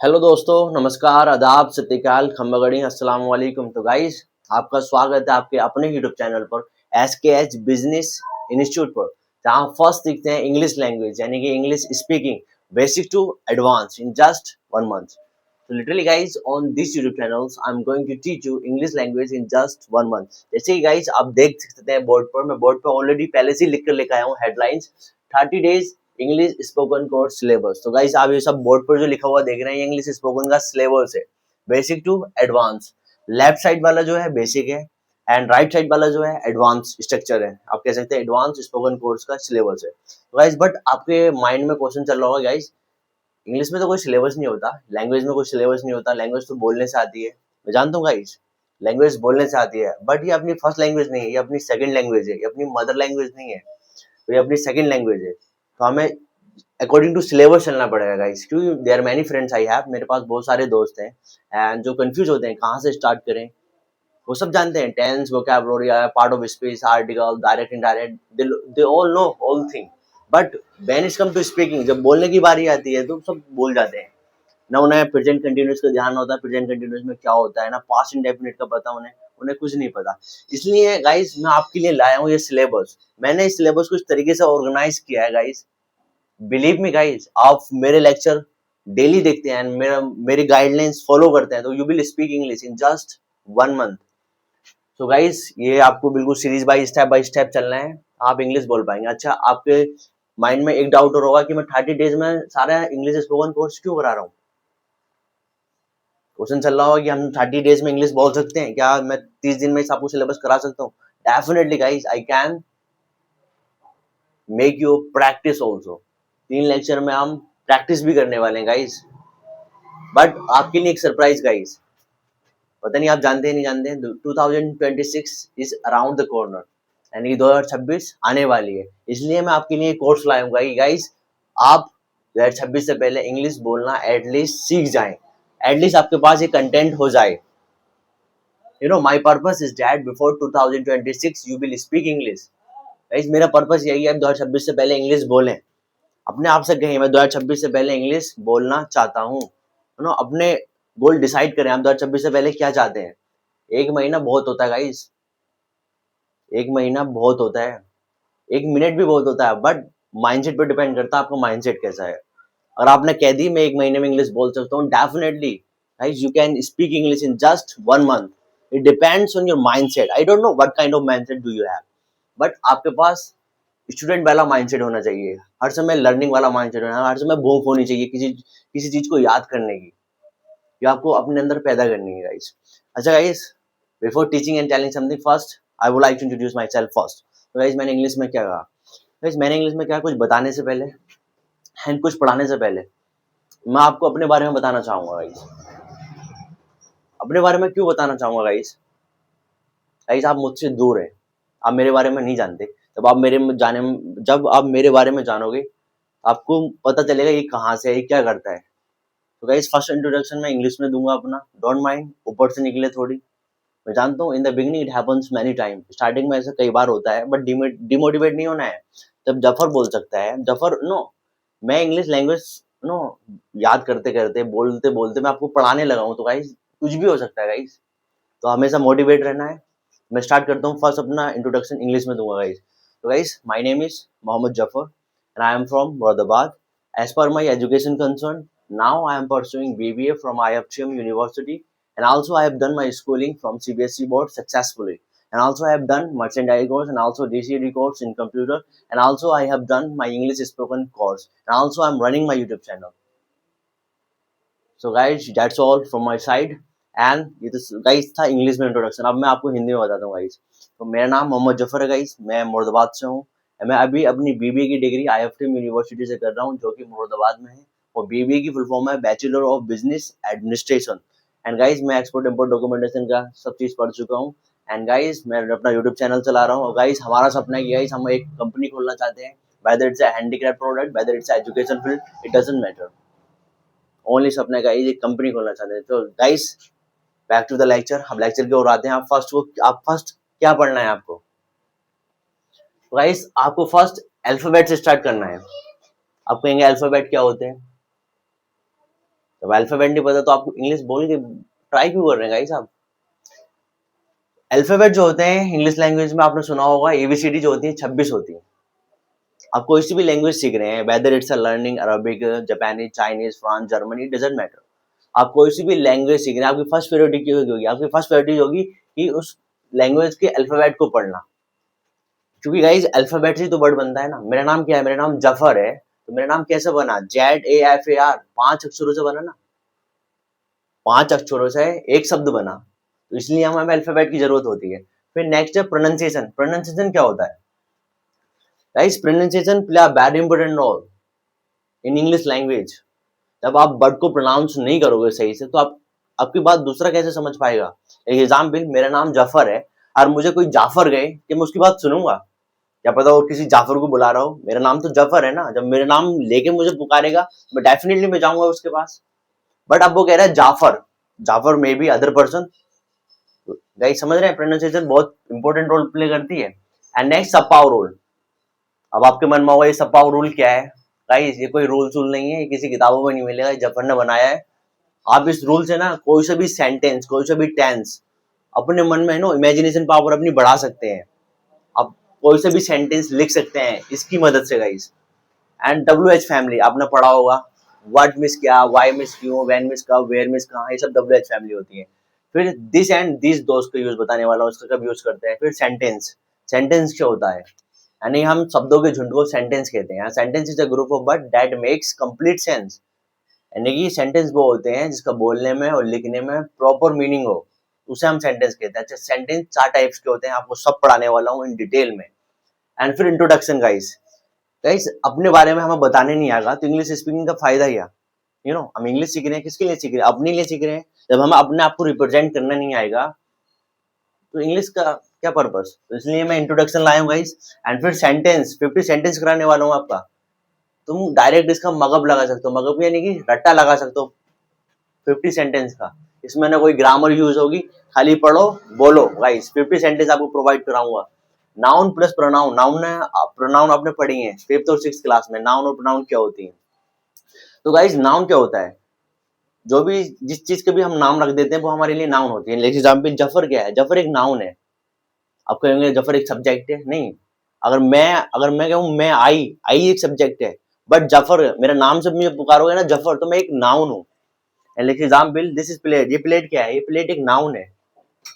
Hello दोस्तों, नमस्कार, आदाब, सत्यकाल, खम्बगड़ी, अस्सलाम वालेकुम। तो गाइस, आपका स्वागत है आपके अपने यूट्यूब चैनल पर SKH बिजनेस इंस्टीट्यूट पर, जहाँ फर्स्ट सीखते हैं इंग्लिश लैंग्वेज यानी कि English speaking basic to advance in just 1 month. So literally guys, on this YouTube channels I'm going to teach you English language in just 1 month। जैसे कि guys आप देख सकते हैं बोर्ड पर, मैं बोर्ड पर ऑलरेडी पहले से लिख कर लेकर आया हूँ headlines 30 days English spoken course syllabus. तो गाइस आप ये सब बोर्ड पर जो लिखा हुआ देख रहे हैं इंग्लिश स्पोकन का सिलेबस है, basic to advance. Left side वाला जो है बेसिक है एंड राइट साइड वाला जो है एडवांस स्ट्रक्चर है, आप कह सकते हैं एडवांस स्पोकन कोर्स का सिलेबस है। तो गाइस बट आपके माइंड में क्वेश्चन चल रहा होगा गाइस, इंग्लिश में तो कोई सिलेबस नहीं होता, लैंग्वेज में कोई सिलेबस नहीं होता, लैंग्वेज तो बोलने से आती है। मैं जानता हूँ गाइस, लैंग्वेज बोलने से आती है, बट ये अपनी फर्स्ट लैंग्वेज नहीं है, ये अपनी सेकंड लैंग्वेज है, ये अपनी मदर लैंग्वेज नहीं है, तो ये अपनी सेकंड लैंग्वेज है। तो हमें अकॉर्डिंग टू सिलेबस चलना पड़ेगा गाइस, क्योंकि there are many friends I have, मेरे पास बहुत सारे दोस्त हैं एंड जो कंफ्यूज होते हैं कहाँ से स्टार्ट करें। वो सब जानते हैं tense, vocabulary, part of speech, article, direct indirect, they all know all thing. But when it's come to speaking, जब बोलने की बारी आती है तो सब भूल जाते हैं ना। उन्हें प्रेजेंट कंटिन्यूअस का ध्यान होता है, प्रेजेंट कंटिन्यूअस में क्या होता है ना, पास्ट इंडेफिनिट का पता उन्हें उन्हें कुछ नहीं पता। इसलिए गाइस मैं आपके लिए लाया हूँ ये सिलेबस। मैंने इस सिलेबस को इस तरीके से ऑर्गेनाइज किया है गाइस, बिलीव मी गाइस, आप मेरे लेक्चर डेली देखते हैं and मेरी गाइडलाइंस फॉलो करते हैं तो you will speak English in just 1 month. So guys ये आपको बिल्कुल सीरीज बाय स्टेप चलना है, आप इंग्लिश बोल पाएंगे। अच्छा, आपके माइंड में एक डाउट और होगा कि मैं 30 डेज में सारा इंग्लिश स्पोकन कोर्स क्यों करा रहा हूँ। क्वेश्चन चल रहा होगा कि हम 30 डेज में इंग्लिश बोल सकते हैं क्या, मैं 30 दिन में आपको सिलेबस करा सकता हूँ। Definitely guys, I can make you practice also. 3 lecture में हम प्रैक्टिस भी करने वाले हैं गाइस। बट आपके लिए एक सरप्राइज गाइस, पता नहीं आप जानते हैं नहीं जानते हैं, 2026 इज अराउंड द कॉर्नर, यानी कि 2026 आने वाली है। इसलिए मैं आपके लिए कोर्स लाया हूँ गाइस, आप 2026 से पहले इंग्लिश बोलना एटलीस्ट सीख जाएं, एटलीस्ट आपके पास ये कंटेंट हो जाए। You know my purpose is that before 2026 you will speak English. Guys मेरा पर्पस यही है, 2026 से पहले इंग्लिश बोलें। अपने आप से कहें मैं 2026 से पहले इंग्लिश बोलना चाहता हूँ। यू नो अपने गोल डिसाइड करें, आप 2026 से पहले क्या चाहते हैं। 1 महीना बहुत होता है गाइस, 1 महीना बहुत होता है, 1 मिनट भी बहुत होता है, बट माइंडसेट पे डिपेंड करता है आपका माइंडसेट कैसा है। अगर आपने कह दी मैं 1 महीने में इंग्लिश बोल सकता हूँ, definitely guys you can speak English in just 1 month. It depends on your mindset. I don't know what kind of mindset do you have, but आपके पास स्टूडेंट वाला माइंडसेट होना चाहिए, हर समय लर्निंग वाला माइंडसेट होना, हर समय भूख होनी चाहिए किसी किसी चीज को याद करने की, ये आपको अपने अंदर पैदा करनी है गाइस। अच्छा guys, before teaching and telling something, first I would like to introduce myself first. तो गाइस मैंने इंग्लिश में क्या कहा, गाइस मैंने इंग्लिश में क्या, कुछ बताने से पहले एंड कुछ पढ़ाने से पहले मैं आपको अपने बारे में बताना चाहूंगा गाइस। अपने बारे में क्यों बताना चाहूंगा गाइस, गाइस आप मुझसे दूर हैं, आप मेरे बारे में नहीं जानते। जब आप मेरे बारे में जानोगे आपको पता चलेगा ये कहाँ से है, ये क्या करता है। तो गाइस फर्स्ट इंट्रोडक्शन मैं इंग्लिश में दूंगा अपना, डोंट माइंड, ऊपर से निकले थोड़ी। मैं जानता हूँ in the beginning it happens many time, starting में ऐसा कई बार होता है, बट डिमोटिवेट नहीं होना है। जब जफर बोल सकता है, जफर नो, मैं इंग्लिश लैंग्वेज नो याद करते करते बोलते बोलते मैं आपको पढ़ाने लगा हूँ, तो गाइस कुछ भी हो सकता है गाइस, तो हमेशा मोटिवेट रहना है। मैं स्टार्ट करता हूँ, फर्स्ट अपना इंट्रोडक्शन इंग्लिश में दूंगा गाइस। तो guys my name is Mohammad Zafar and I am from Moradabad. As per my education concern, now I am pursuing BBA from IFTM University, and also I have done my schooling from CBSE board successfully, and also I have done merchandise course and also DCD course in computer, and also I have done my English spoken course, and also I am running my YouTube channel. So guys that's all from my side, and ये तो guys था English में introduction. अब मैं आपको हिंदी में बताता हूँ गाइस। तो मेरा नाम मोहम्मद जफर है गाइस, मैं मुरादाबाद से हूँ। मैं अभी अपनी बीबीए की डिग्री IFTM यूनिवर्सिटी से कर रहा हूँ, जो कि मुरादाबाद में है, और बीबीए की फुल फॉर्म है bachelor of business administration. And guys मैं एक्सपोर्ट इम्पोर्ट डॉक्यूमेंटेशन का सब चीज पढ़ चुका हूँ। एंड गाइस मैं अपना यूट्यूब चैनल चला रहा हूँ, और गाइस हमारा सपना है कि गाइस हम एक कंपनी खोलना चाहते हैं, whether it's a handicraft product, whether it's education field, it doesn't matter, only सपना है गाइस एक कंपनी खोलना चाहते हैं। तो guys back to the lecture, हम लेक्चर की ओर आते हैं। आप फर्स्ट क्या पढ़ना है आपको, तो गाइस आपको फर्स्ट अल्फाबेट से स्टार्ट करना है। आप कहेंगे अल्फाबेट क्या होते हैं, जब अल्फाबेट नहीं पता तो आप इंग्लिश बोल के ट्राई क्यों कर रहे हैं गाइस आप? अल्फाबेट जो होते हैं इंग्लिश लैंग्वेज में आपने सुना होगा, एबीसीडी जो होती है 26 होती है। आप कोई सी भी लैंग्वेज सीख रहे हैं, whether it's a learning Arabic, Japanese, Chinese, France, Germany, doesn't matter. आप कोई सी भी लैंग्वेज सीख रहे हैं, आपकी फर्स्ट प्रायोरिटी क्या होगी? आपकी फर्स्ट प्रायोरिटी होगी कि उस लैंग्वेज के अल्फाबेट को पढ़ना, क्योंकि गाइज अल्फाबेट से तो वर्ड बनता है ना। मेरा नाम क्या है? मेरा नाम जफर है, तो मेरा नाम कैसे बना? ZAFAR, 5 अक्षरों से बना ना, 5 अक्षरों से एक शब्द बना, तो इसलिए हमें अल्फाबेट की जरूरत होती है। फिर नेक्स्ट है प्रोनाउंसिएशन। प्रोनाउंसिएशन क्या होता है guys? Pronunciation play a very important role in English language. जब आप वर्ड को प्रोनाउंस नहीं करोगे सही से, तो आप आपकी बात दूसरा कैसे समझ पाएगा? एक एग्जाम्पल, मेरा नाम जाफर है और मुझे कोई जाफर गए कि मैं उसकी बात सुनूंगा? क्या पता और किसी जाफर को बुला रहा हो, मेरा नाम तो जफर है ना। जब मेरा नाम लेके मुझे पुकारेगा, मैं डेफिनेटली मैं जाऊंगा उसके पास। बट अब वो कह रहा है Jafar, Jafar may be other person. Guys समझ रहे हैं? प्रोनाउंसिएशन बहुत इंपॉर्टेंट रोल प्ले करती है। एंड नेक्स्ट सपाव रूल। अब आपके मन में होगा ये सपाव रूल क्या है? गाइस ये कोई रूल नहीं है, ये किसी किताबों में नहीं मिलेगा, ये जफर ने बनाया है। आप इस रूल से ना कोई सा भी सेंटेंस, कोई सा भी टेंस अपने मन में नो इमेजिनेशन पावर अपनी बढ़ा सकते हैं। आप कोई सा भी सेंटेंस लिख सकते हैं इसकी मदद से गाइस। एंड WH फैमिली आपने पढ़ा होगा, व्हाट मिस क्या, व्हाई मिस क्यों, व्हेन मिस कब, वेयर मिस कहाँ, ये सब WH फैमिली होती है। फिर दिस एंड दिस दोस्त का यूज बताने वाला हूँ, इसका कब यूज करते हैं। फिर सेंटेंस। सेंटेंस क्या होता है? यानी हम शब्दों के झुंड को सेंटेंस कहते हैं। Sentence is a group of word that makes complete sense. यानी कि सेंटेंस वो होते हैं जिसका बोलने में और लिखने में प्रॉपर मीनिंग हो, उसे हम सेंटेंस कहते हैं। अच्छा, सेंटेंस 4 टाइप्स के होते हैं, आपको सब पढ़ाने वाला हूँ इन डिटेल में। एंड फिर इंट्रोडक्शन गाइस। गाइस अपने बारे में हमें बताने नहीं आएगा तो इंग्लिश स्पीकिंग का फायदा क्या? हम इंग्लिश सीख रहे हैं, किसके लिए सीख रहे हैं? अपने लिए सीख रहे हैं। जब हमें अपने आप को रिप्रेजेंट करना नहीं आएगा तो इंग्लिश का क्या पर्पस? तो इसलिए मैं इंट्रोडक्शन लाया हूँ गाइस। एंड फिर सेंटेंस, 50 सेंटेंस कराने वाला हूँ आपका। तुम डायरेक्ट इसका मगअप लगा सकते हो, मगअप यानी कि रट्टा लगा सकते हो 50 सेंटेंस का। इसमें ना कोई ग्रामर यूज होगी, खाली पढ़ो बोलो। गाइस 50 सेंटेंस आपको प्रोवाइड कराऊंगा। Noun plus pronoun. प्रोनाउन आपने पढ़ी है 5th और 6th क्लास में, नाउन और प्रोनाउन क्या होती है। तो गाइस नाउन क्या होता है? जो भी जिस चीज के भी हम नाम रख देते हैं वो हमारे लिए नाउन होती है। लेकिन एग्जाम्पल जफर क्या है? जफर एक नाउन है। आप कहेंगे जफर एक सब्जेक्ट है, नहीं। अगर मैं कहूँ मैं आई एक सब्जेक्ट है, बट जफर मेरा नाम से मुझे पुकारोगे ना जफर, तो मैं एक नाउन हूँ। Like example, this is plate. ये प्लेट क्या है? ये प्लेट एक नाउन है।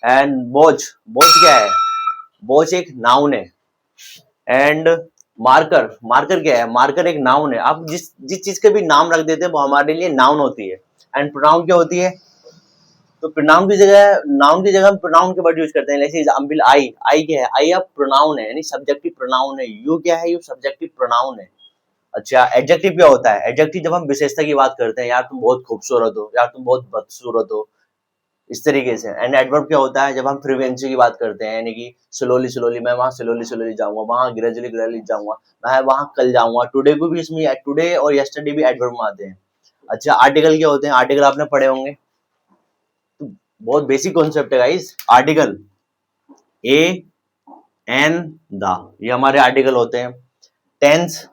एंड बोझ, बोझ क्या है? बोझ एक नाउन है। एंड मार्कर, मार्कर क्या है? मार्कर एक नाउन है। आप जिस जिस चीज के भी नाम रख देते हैं वो हमारे लिए नाउन होती है। एंड प्रोनाउन क्या होती है? तो प्रोनाउन की जगह, नाउन की जगह हम प्रोनाउन के वर्ड यूज करते हैं। जैसे एग्जाम्पल आई क्या है? आई अब प्रोनाउन है, यानी सब्जेक्टिव प्रोनाउन है। यू क्या है? यू सब्जेक्टिव प्रोनाउन है। अच्छा, एडजेक्टिव क्या होता है? एडजेक्टिव जब हम विशेषता की बात करते हैं, यार तुम बहुत खूबसूरत हो, यार तुम बहुत बदसूरत हो, इस तरीके से। एंड एडवर्ब क्या होता है? जब हम फ्रीक्वेंसी की बात करते हैं, यानी कि स्लोली स्लोली, मैं वहां स्लोली स्लोली जाऊंगा, वहां ग्रेजुअली ग्रेजुअली जाऊंगा, मैं वहां कल जाऊंगा। टुडे को भी इसमें, टुडे और यस्टरडे भी एडवर्ब में आते हैं। अच्छा, आर्टिकल क्या होते हैं? आर्टिकल आपने पढ़े होंगे, तो बहुत बेसिक कॉन्सेप्ट है guys. Article a an the, ये हमारे आर्टिकल होते हैं। टेंस,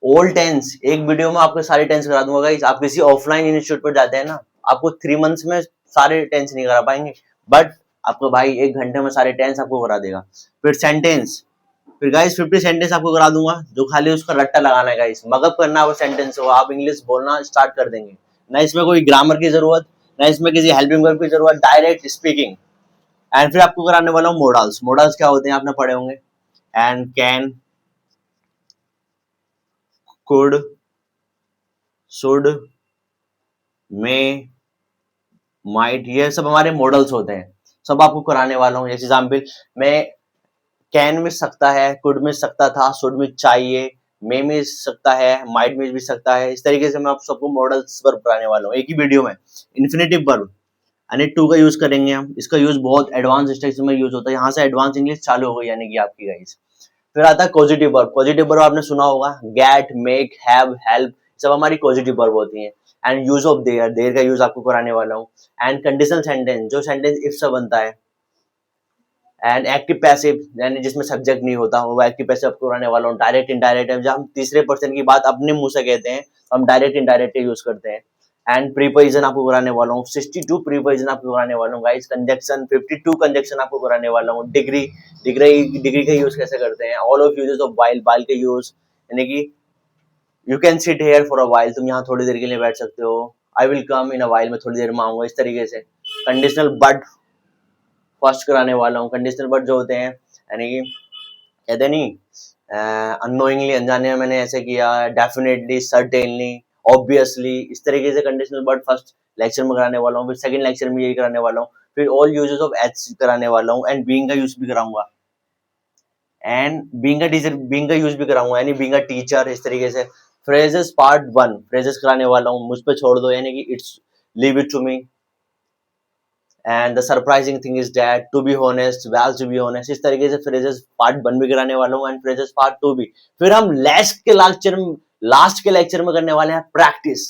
ओल्ड टेंस, एक वीडियो में आपको सारे टेंस करा दूंगा गाइस। आप किसी ऑफलाइन इंस्टीट्यूट पर जाते हैं ना, आपको 3 मंथ्स में सारे टेंस नहीं करा पाएंगे, बट आपको भाई 1 घंटे में सारे टेंस आपको करा देगा। फिर सेंटेंस, फिर गाइस 50 सेंटेंस आपको करा दूंगा, जो खाली उसका रट्टा लगाना है गाइस, मगअप करना है वो सेंटेंस हो, आप इंग्लिश बोलना स्टार्ट कर देंगे। ना इसमें कोई ग्रामर की जरूरत, ना इसमें किसी हेल्पिंग वर्ब की जरूरत, डायरेक्ट स्पीकिंग। एंड फिर आपको कराने वाला हूँ मॉडल्स। मॉडल्स क्या होते हैं? आपने पढ़े होंगे, and, can, could, should, may, might, ये सब हमारे मॉडल्स होते हैं। सब आपको कराने वाला हूँ। जैसे एग्जाम्पल, मैं कैन मिस सकता है, कुड मिस सकता था, शुड मिस चाहिए, मे मिस सकता है, माइट मिस भी सकता है। इस तरीके से मैं आप सबको मॉडल्स वर्ब कराने वाला हूँ एक ही वीडियो में। इन्फिनेटिव वर्ब यानी टू का यूज करेंगे हम। इसका यूज बहुत एडवांस स्टेज में यूज होता है, यहाँ से एडवांस इंग्लिश चालू हो गई यानी कि आपकी गाइस। फिर आता है पॉजिटिव वर्ब। पॉजिटिव वर्ब आपने सुना होगा, गेट, मेक, हैव, हेल्प, सब हमारी पॉजिटिव वर्ब होती हैं। And use of there, there का यूज आपको कराने वाला हूँ। एंड कंडीशनल सेंटेंस, जो सेंटेंस इफ से बनता है। एंड एक्टिव पैसिव, यानी जिसमें सब्जेक्ट नहीं होता, वो एक्टिव पैसिव आपको कराने वाला हूँ। डायरेक्ट इनडायरेक्ट, जब हम तीसरे पर्सन की बात अपने मुंह से कहते हैं तो हम डायरेक्ट इनडायरेक्ट यूज करते हैं। एंड प्रीपोजिशन आपको कराने वाला हूँ, 62 प्रीपोजिशन आपको कराने वाला हूँ गाइस, कंजक्शन 52 कंजक्शन आपको कराने वाला हूँ, डिग्री डिग्री डिग्री का यूज कैसे करते हैं, all of uses of while, while के यूज, यानी कि you can sit here for a while, तुम यहाँ थोड़ी देर के लिए बैठ सकते हो, I will come in a while, मैं थोड़ी देर में आऊंगा, इस तरीके से। कंडीशनल बट फर्स्ट कराने वाला हूँ, कंडीशनल बट जो होते हैं यानी कि कहते नहीं अननोइंगली, अनजाने में मैंने ऐसे किया, डेफिनेटली, सर्टेनली, ऑब्वियसली, इस तरीके से कंडीशनल वर्ड फर्स्ट लेक्चर में कराने वाला हूँ, फिर सेकंड लेक्चर में यही कराने वाला हूँ, फिर ऑल यूजेस ऑफ एच कराने वाला हूँ, एंड बीइंग का यूज भी कराऊंगा, and being a teacher, being का यूज भी कराऊंगा, यानी बीइंग अ टीचर, इस तरीके से। फ्रेजेस पार्ट 1 फ्रेजेस कराने वाला हूँ, मुझ पे छोड़ दो, यानी कि it's leave it to me, and the surprising thing is that to be honest, well to be honest, इस तरीके से फ्रेजेस पार्ट 1 भी कराने वाला हूँ, एंड फ्रेजेस पार्ट 2 भी। फिर हम लास्ट के लेक्चर में करने वाले हैं प्रैक्टिस,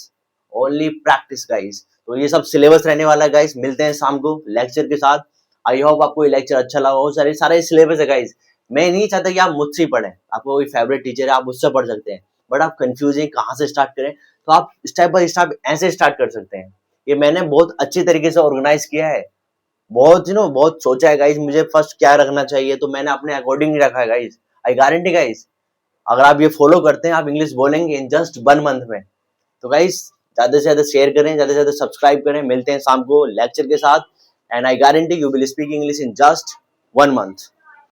ओनली प्रैक्टिस गाइस। तो ये सब सिलेबस रहने वाला है गाइस, मिलते हैं शाम को लेक्चर के साथ। आई होप आपको ये लेक्चर अच्छा लगा हो, सारे सारे सिलेबस है गाइस। मैं नहीं चाहता कि आप मुझसे ही पढ़ें, आपको कोई फेवरेट टीचर है आप उससे पढ़ सकते हैं, बट आप कंफ्यूज हैं कहाँ से स्टार्ट करें, तो आप स्टेप बाय स्टेप ऐसे स्टार्ट कर सकते हैं। ये मैंने बहुत अच्छी तरीके से ऑर्गेनाइज किया है, बहुत बहुत सोचा है गाइस, मुझे फर्स्ट क्या रखना चाहिए, तो मैंने अपने अकॉर्डिंग ही रखा है गाइस। आई गारंटी गाइस, अगर आप ये फॉलो करते हैं आप इंग्लिश बोलेंगे इन जस्ट 1 मंथ में। तो गाइस ज्यादा से ज्यादा शेयर करें, ज्यादा से ज्यादा सब्सक्राइब करें, मिलते हैं शाम को लेक्चर के साथ, and I guarantee you will speak English in just 1 month.